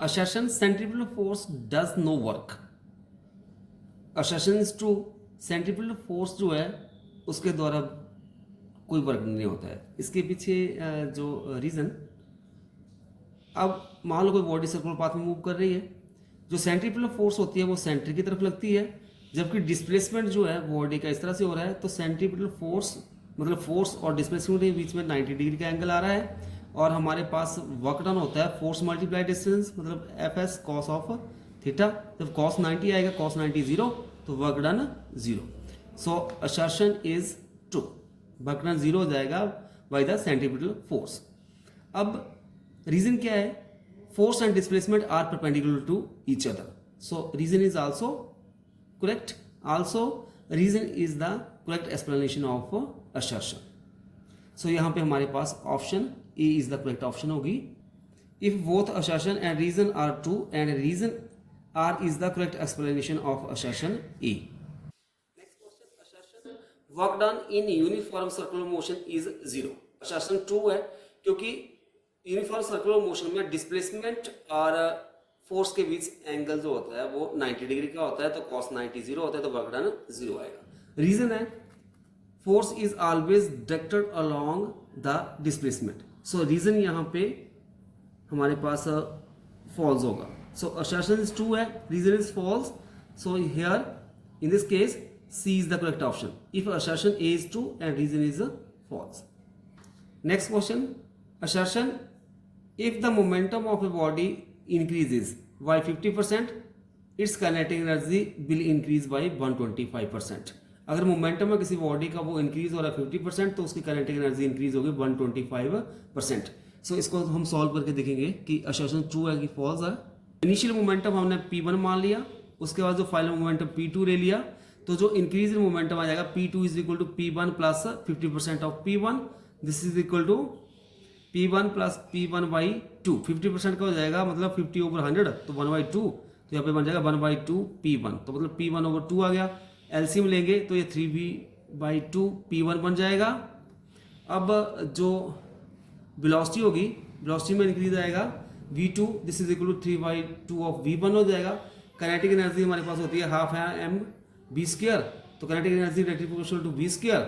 Assertion centripetal force does no work. Assertion is true. Centripetal force जो है उसके द्वारा कोई वर्क नहीं होता है. इसके पीछे जो रीज़न, अब मान लो कोई बॉडी सर्कुलर पाथ में मूव कर रही है, जो सेंट्रीपिटल फोर्स होती है वो सेंटर की तरफ लगती है, जबकि डिस्प्लेसमेंट जो है बॉडी का इस तरह से हो रहा है. तो सेंट्रीपिटल फोर्स मतलब फोर्स और डिस्प्लेसमेंट के बीच में 90 डिग्री का एंगल आ रहा है, और हमारे पास वर्क डन होता है फोर्स मल्टीप्लाई डिस्टेंस मतलब f s cos of theta. जब कॉस 90 आएगा, कॉस 90 जीरो, तो work done zero. So assertion is true. Work done zero हो जाएगा बाय द सेंट्रीपिटल फोर्स. अब रीजन क्या है? Force and displacement are perpendicular to each other. So reason is also correct. Also reason is the correct explanation of assertion. So यहाँ पे हमारे पास option A is the correct option होगी. If both assertion and reason are true and reason R is the correct explanation of assertion A. Next question, assertion work done in uniform circular motion is zero. assertion true है क्योंकि uniform circular motion में displacement और force के बीच angle जो होता है वो 90 degree का होता है, तो cos 90 जीरो होता है, तो वर्क डन जीरो आएगा. रीजन है force is always directed along the displacement. So reason यहाँ पे हमारे पास फॉल्स होगा. सो असर्शन इज ट्रू है, reason is false. So here in this case C is the correct option if assertion A is true and reason is false. Next question, assertion if the momentum of a body increases by 50%, its kinetic energy will increase by 125%. अगर momentum है किसी body का वो increase हो रहा है 50%, तो उसकी काइनेटिक एनर्जी इंक्रीज होगी 125%. सो इसको हम सॉल्व करके देखेंगे कि असर्शन ट्रू है कि फॉल्स है. इनिशियल मोमेंटम हमने P1 मान लिया, उसके बाद जो फाइनल मोमेंटम P2 ले लिया, तो जो इंक्रीज इन मोमेंटम आ जाएगा P2 is equal to P1 plus 50% of P1. This is equal to P1 plus P1 by 2. 50% का हो जाएगा मतलब 50 ओवर 100, तो 1/2. तो यहाँ पे बन जाएगा 1/2 P1, तो मतलब P1 ओवर 2 आ गया. एलसीएम लेंगे तो ये 3V/2 P1 बन जाएगा. अब जो वेलोसिटी होगी, वेलोसिटी में इंक्रीज आएगा V2, this is equal to 3/2 of V1 हो जाएगा. काइनेटिक एनर्जी हमारे पास होती है हाफ है mv², तो kinetic energy directly proportional to V².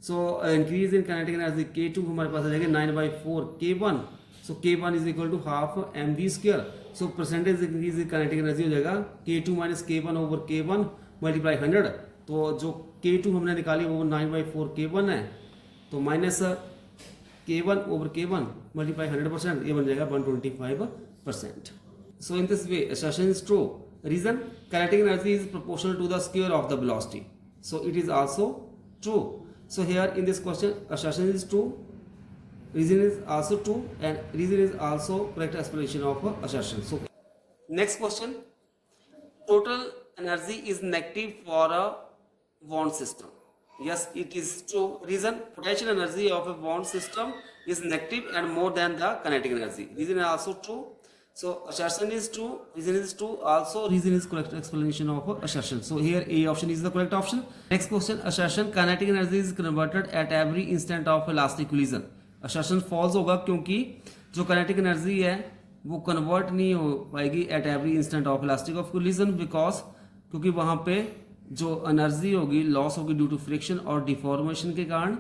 So increase in kinetic energy K2 हमारे पास आ जाएगा 9/4 K1. सो K1 is equal to half mv². So percentage increase in kinetic energy हो जाएगा K2 minus K1 over K1 multiply 100. तो जो K2 हमने निकाली वो 9/4 K1 है, तो minus K1 over K1 multiply 100%, ये बन जाएगा 125%. So in this way assertion is true. Reason, kinetic energy is proportional to the square of the velocity. So it is also true. So here in this question assertion is true, reason is also true, and reason is also correct explanation of assertion. So next question, total energy is negative for a bond system. Yes, it is true. Reason, potential energy of a bond system is negative and more than the kinetic energy. Reason is also true. So assertion is true, reason is true, also reason is correct explanation of assertion. So here A option is the correct option. Next question, assertion kinetic energy is converted at every instant of elastic collision. Assertion false होगा क्योंकि जो kinetic energy है वो convert नहीं हो पाएगी at every instant of elastic of collision, because क्योंकि वहाँ पे जो एनर्जी होगी लॉस होगी ड्यू टू फ्रिक्शन और डिफॉर्मेशन के कारण.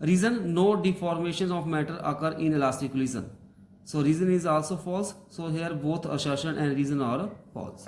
Reason, no deformation of matter occur in elastic collision. So reason is also false. So here both assertion and reason are false.